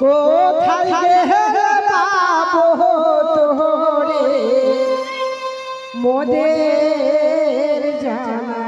কোথায় গেলে পাবো তোরে মোদের জানা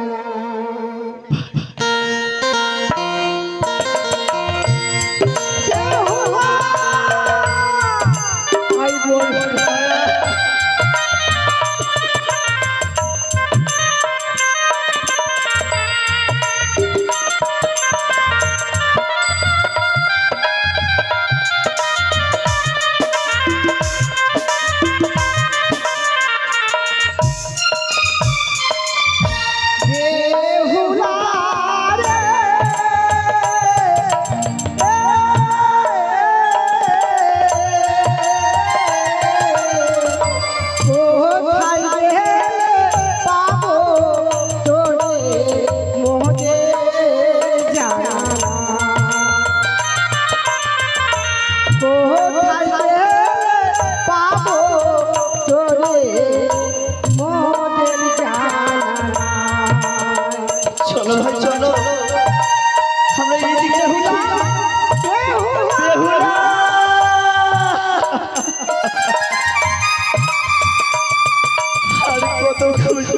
চলো ভাই চলো আমরা এই দিকে আর কত খুশি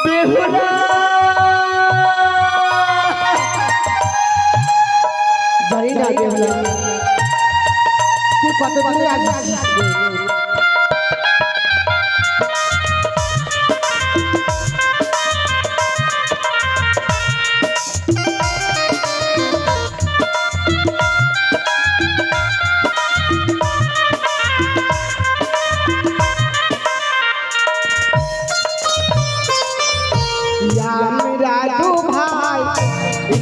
বেহুলা জানি না বেহুলা তুই কত দূরে আছিস রাজু ভাই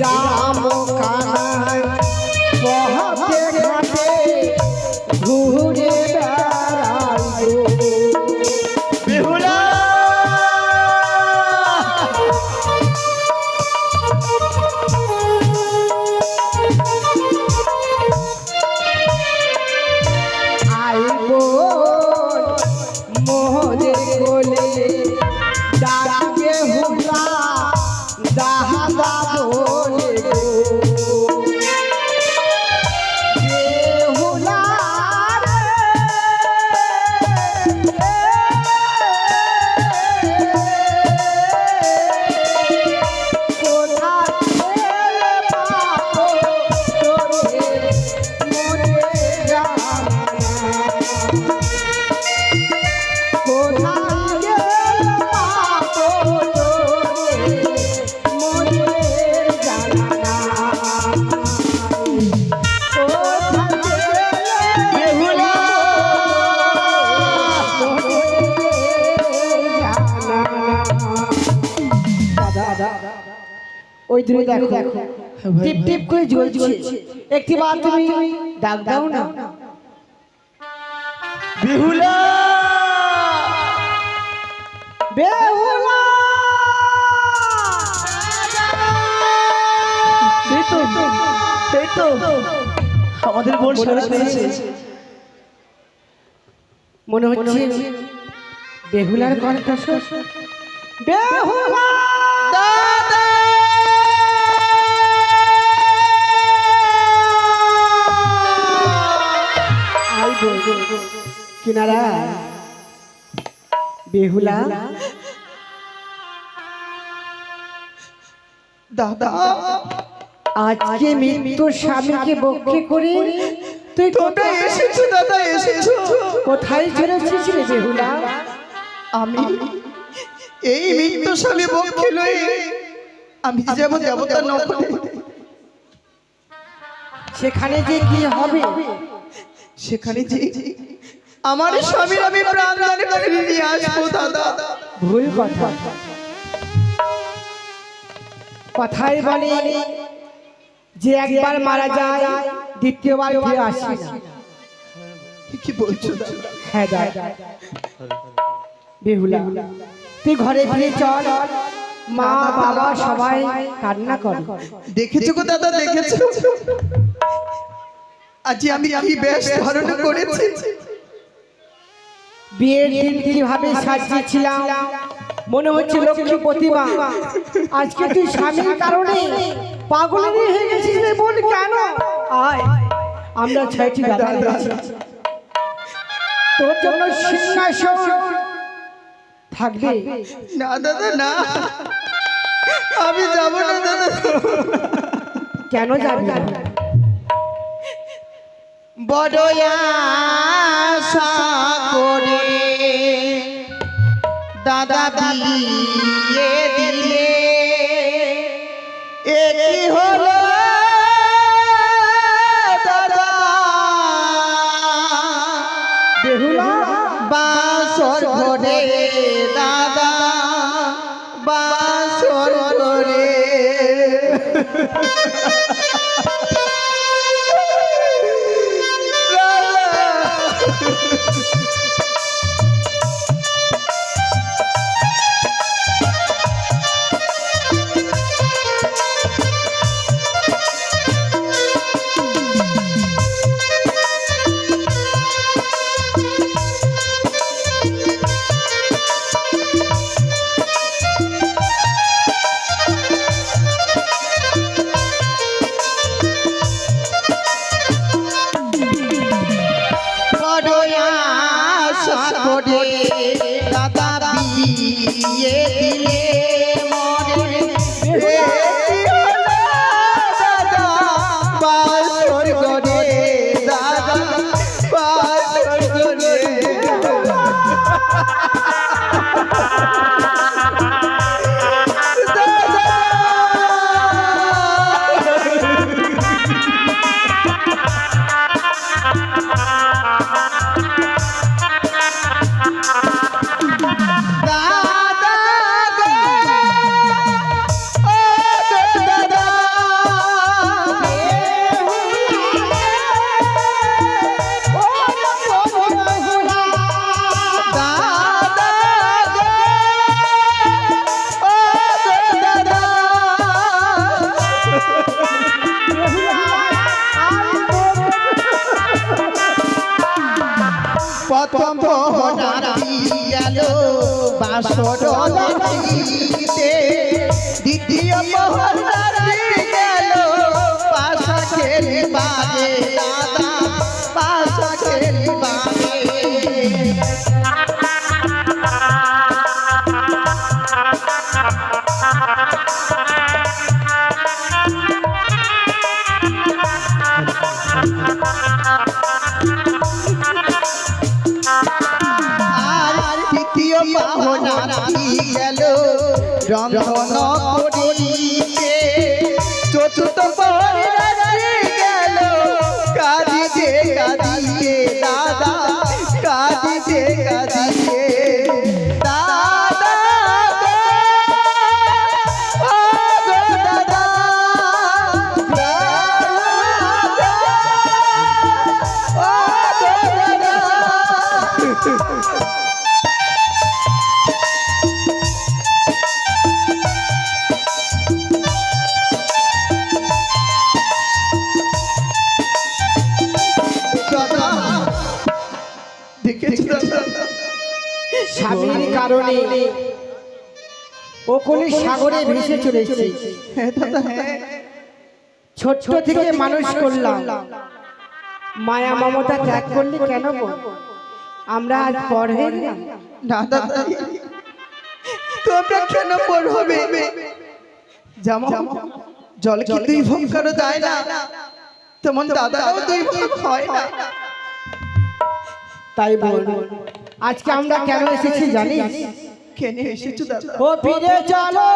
রাম কানাই পথে ঘাটে ঘুরে বেড়াই বেহুলা আইব মোহরে কোলে ডাকে হুলা দাহাদা বলে বেহুলা ওই দূরে দেখো টিপ টিপ করে জ্বলছে একটি বার তুমি ডাক দাও না বেহুলা বেহুলা এই তো আমাদের বোন সারা পেয়েছে মনে হচ্ছে বেহুলার কণ্ঠস্বর বেহুলা দাদা কিনারা বেহুলা দাদা আজকে মৃত্যুর স্বামীকে বক্ষে করে তুই তোমরা এসেছো দাদা এসেছো কোথায় চলেছিস রে বেহুলা আমি এই মৃত্যু স্বামী বক্ষে লয়ে আমি যেমন দেবতার নখনে সেখানে যে কি হবে সেখানে যে আমার স্বামীর আমি প্রাণ দানে ফিরিয়ে নিয়ে আসবো দাদা ভুল কথা কথাই বলে যে একবার মারা যায় দ্বিতীয়বার ফিরে আসে না কি বলছো দাদা হ্যাঁ দাদা বেহুলা তুই ঘরে ফিরে চল মা বাবা সবাই কান্না করে দেখেছো গো দাদা দেখেছো আজ আমি কি বেশ ধারণ করেছি বিয়ের দিন কিভাবে সাজিয়েছিলাম মনে হচ্ছে লক্ষ্মী প্রতিমা আজকে তুই স্বামীর কারণে পাগলের হয়ে গেছিস রে বোন কেন আয় আমরা ছয়টি দাদা রয়েছি তোর জন্য সিংহাসন থাকবে না দাদা না, আমি যাব না দাদা। কেন যাবি না বড় আশা করে দাদা বিয়ে দিলে একই হলো দাদা বেহুলা বাসর ঘরে দাদা বাসর ঘরে দাদা বিয়ে দিলে মনে দাদা বাসর ঘরে দাদা বাসর ঘরে প্রথম রাতি গেল বাসর রাতিতে, দ্বিতীয় প্রহর রাতি গেল পাশা খেলিবারে দাদা পাশা খেলিবারে গেল রন্ধন করিতে, চতুর্থ পরে গেল কাঁদিতে কাঁদিতে দাদা কাঁদিতে কাঁদিতে দাদা ও গো দাদা ও গো দাদা স্বামীর কারণে ওকলে সাগরে ভেসে চলেছে ছোট্ট থেকে মানুষ করলাম মায়া মমতা ত্যাগ করলে কেন বল আমরা আজ পর হয়ে গেলাম না দাদা তোমরা কেন পর হবে জামা জল কি দুই ভাগ করে দেয় না তেমন দাদাও দুই ভাগ হয় না তাই বল আজকে আমরা কেন এসেছি জানিস কেন এসেছো দাদা ও ফিরে চলো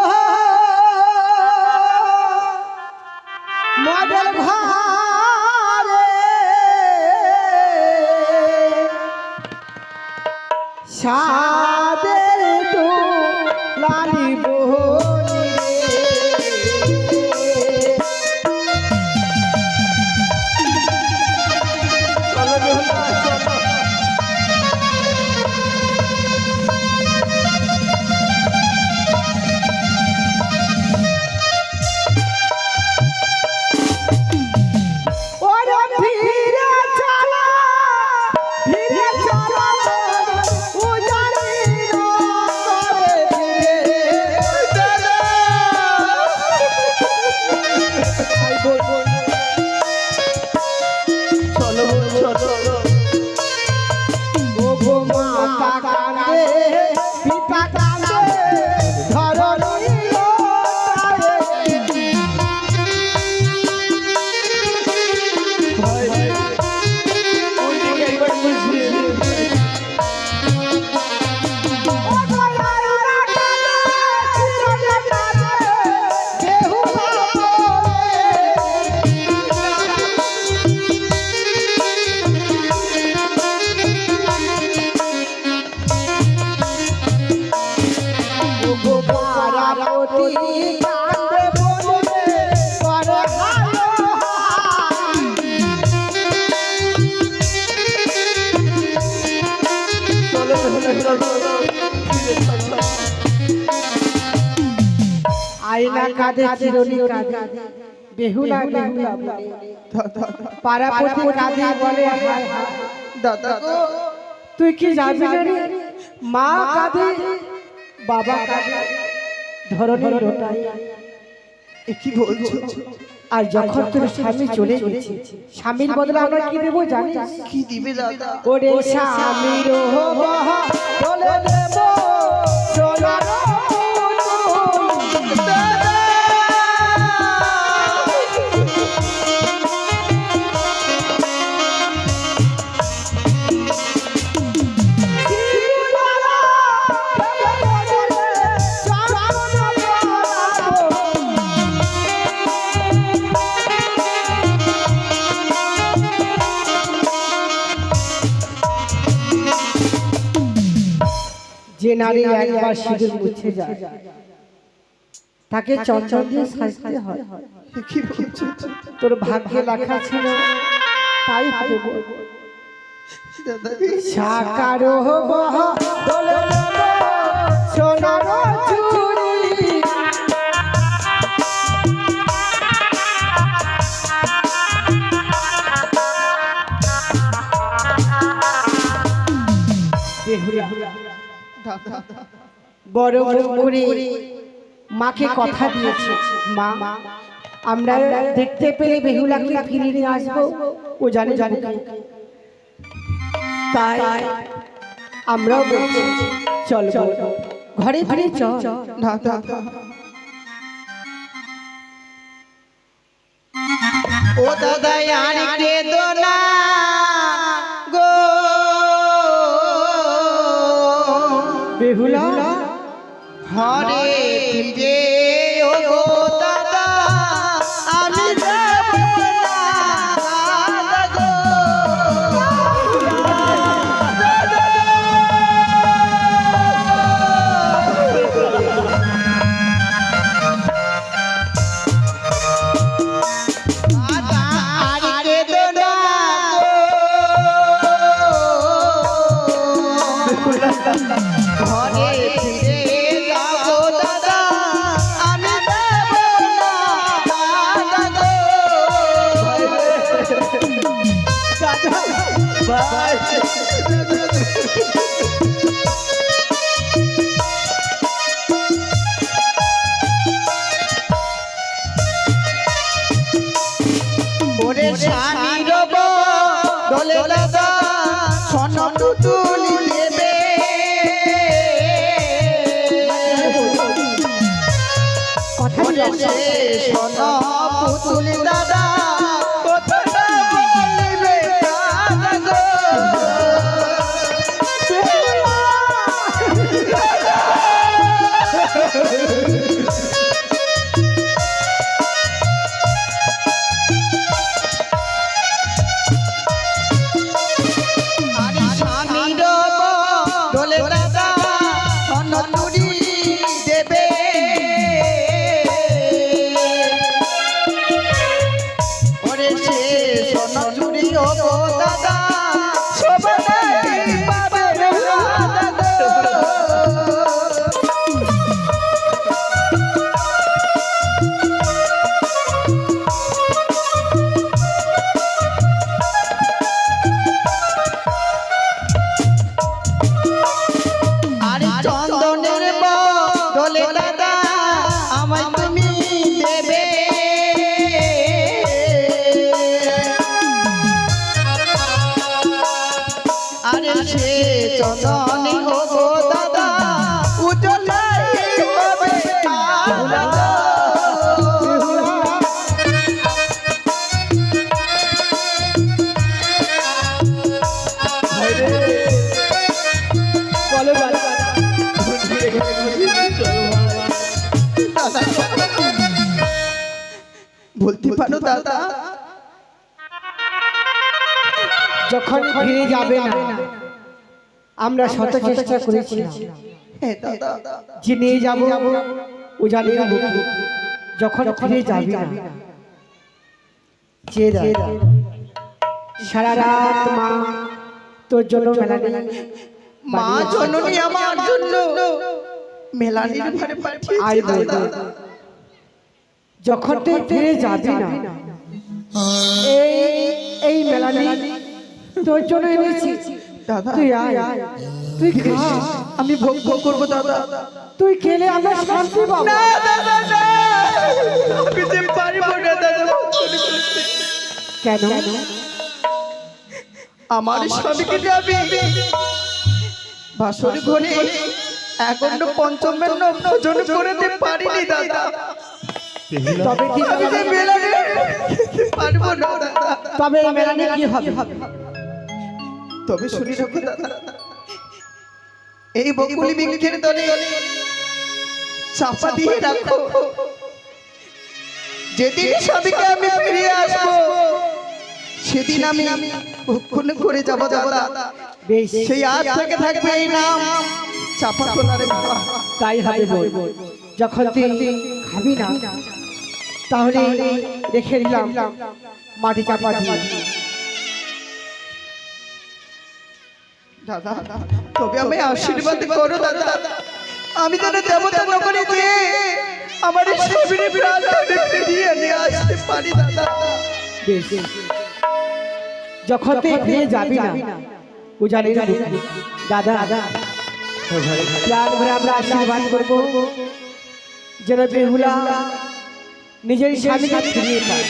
মদের ঘরে সাদের তো লালি বহনি চলো বেহুলা চলো কাঁদে চিরনি কাঁদে বেহুলা বেহুলা বলে পাড়াপতি কাঁদে বলে হায় হায়। দাদা গো, তুই কি যাবি না রে? মা কাঁদে বাবা কাঁদে ধরনের লোটাই। এ কি বলছো? আর যখন তোর স্বামী চলে গেছে, স্বামীর বদলে আমরা কি দেবো জানিস? কি দিবে দাদা? ওরে স্বামীর বলে দেব সোনার পুতুল। যে নারী একবার সিঁদুর মুছে যায় তাকে চঞ্চল দিয়ে সাজতে হয়। এ কি বলছো? তোর ভাগ্যে লেখা ছিল তাই হবে বল। দাদা সাকারো বদলে দেব সোনার চুড়ি। দাদা বড় বড় করে মাকে কথা দিয়েছে, মা আমরা দেখতে পেলে বেহুলাকে ফিরিয়ে নিয়ে আসবো, ও জানে জানে তাই আমরাও বলছি চল ঘরে ফিরে চল। না দাদা, ও দাদা আর কেঁদো না গো, বেহুলা ঘরে ফিরে ও গো দাদা, আমি যাব না দাদা গো। আর কেঁদো না গো, ঘরে ফিরে যাবো দাদা, আমি যাব না দাদা ওরে স্বামীর বদলে দাদা সোনা তুলি দেবে, ওরে সে সোনা পুতুল দাদা কথাটা বলিবে দাদা আরে স্বামীর বদলে দাদা সোনা তুলি দেবে, ওরে সে সোনা চুরি ও গো দাদা সবাই পাবে না দাদা। আরে চন্দনের বদলে দাদা আমায় তুমি দেবে, আরে সে চন্দনে হো গো দাদা উজলে পাবে দাদা। বলতে পারো দাদা, যখন ফিরে যাবে না আমরা শত চেষ্টা করেছিলাম হ্যাঁ দাদা, যে নিয়ে যাবো ও জানি না বুকে। যখন ফিরে যাবি না যে সারা রাত মা তোর জন্য মেলানি মা জননী আমার জন্য মেলানির ঘরে আই পাঠিয়েছে দাদা। যখন তুই ফিরে যাবি না, এই এই মেলানি তোর জন্য এনেছি। দাদা তুই আয়, তুই খা, আমি ভোগ ভোগ করবো দাদা। তুই খেলে আমরা শান্তি পাবো। না দাদা না, আমি যে পারবো না দাদা। কেন? আমার স্বামীকে যে আমি বাসর ঘরে এখনো পঞ্চমের ভোজন করতে পারিনি দাদা। তবে কি আমি যে মেলানে পারবো না দাদা। তবে এই মেলানি কি হবে? তবে শুনি রাখো দাদা, এই বকুলি বৃক্ষের তলে চাপা দিয়ে রাখো। যেদিন স্বামীকে আমি ফিরে আসবো সেদিন আমি ভক্ষণ করে যাবো দাদা। বেশ, সেই আজ থেকে থাকবে এই নাম চাপা তোলার। তাই হবে বল। যখন তুই খাবি না তাহলে রেখে দিলাম মাটি চাপা দিয়ে। দাদা তবে আমি আশীর্বাদ করো দাদা, আমি যেন দেবতা নগরে যে আমার স্বামীর প্রাণটা ফিরিয়ে নিয়ে আসতে পারি দাদা। বেশ, যখন তুই ফিরে যাবি না ও জানি দাদা, প্রাণ ভরে আমরা আশীর্বাদ করবো যেন বেহুলা নিজের স্বামীকে ফিরিয়ে পায়।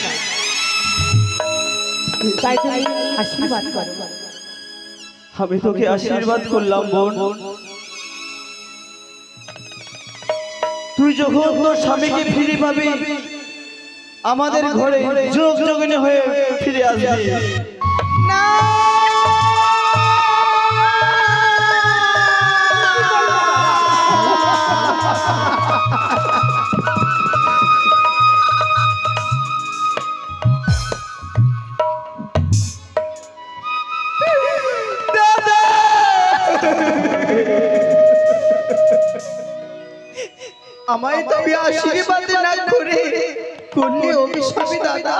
তাই তুমি আশীর্বাদ কর। আমি তোকে আশীর্বাদ করলাম বোন। তুই যখন তোর স্বামীকে ফিরে পাবি আমাদের ঘরে যোগ যোগিনী হয়ে ফিরে আসবি। না আমায় তুমি আশীর্বাদ না করে করলে অভিশাপী দাদা।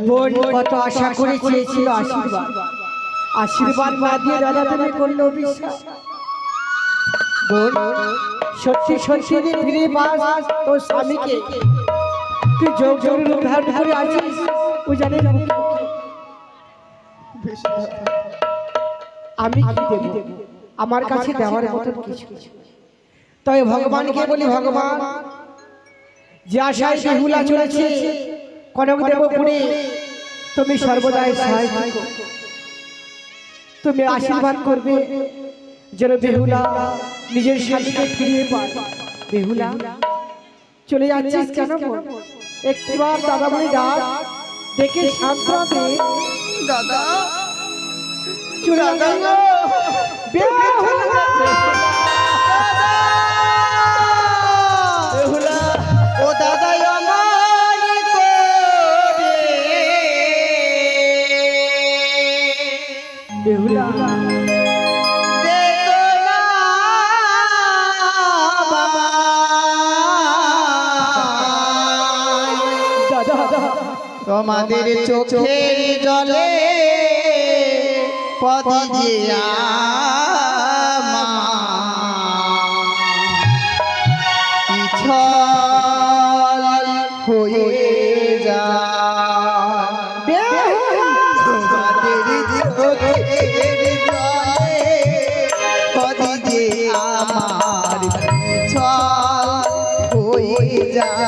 বোন কত আশা করে চেয়েছিল আশীর্বাদ, আশীর্বাদ না দিয়ে দাদা তুমি করলে অভিশাপ। বোন সত্যি সত্যি দিন ফিরে পাস তোর স্বামীকে, তুই যোগ যোগ রূপ ধারণ করে আছিস ও জানে না। আমি কি দেব? আমার কাছে দেওয়ার মতন কিছু। তবে ভগবানকে বলি, ভগবান যে আশায় বেহুলা চলেছে কনক দেবপুরে, তুমি সর্বদাই সহায় থেকো। তুমি আশীর্বাদ করবে যেন বেহুলা নিজের স্বামীকে ফিরিয়ে পায়। বেহুলা চলে যাচ্ছিস কেন? একটিবার দাদা বলে ডাক দেখে সান্ত্বনা দে। দাদা চলে দাদা গেল বেহুলা। ও দাদা আমার করে বেহুলা দেখো না বাবা। দাদা তোমাদের চোখের জলে পথে যে পিছল হয়ে যায়। তোমাদের চোখের জলে পথে যে আমার পিছল হয়ে যায়।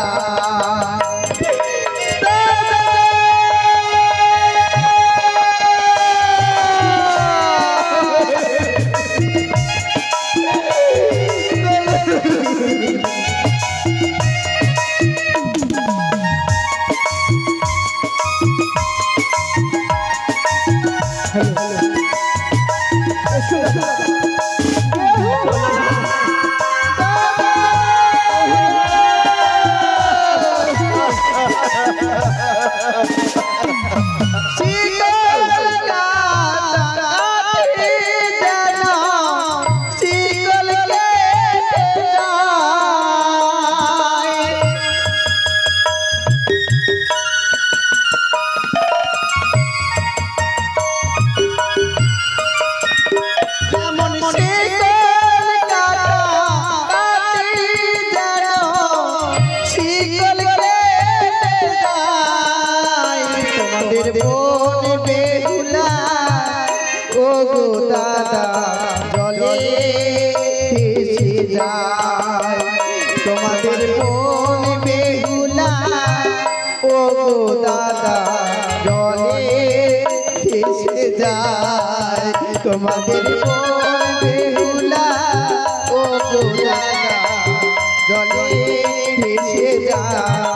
শিকল কেটে যায় তোমাদের বোন বেহুলা ও গো দাদা জলে ভেসে যায় তোমাদের বোন বেহুলা ও গো দাদা জলে ভেসে যায় তোমাদের বোন বেহুলা ও গো দাদা জলে ভেসে যায়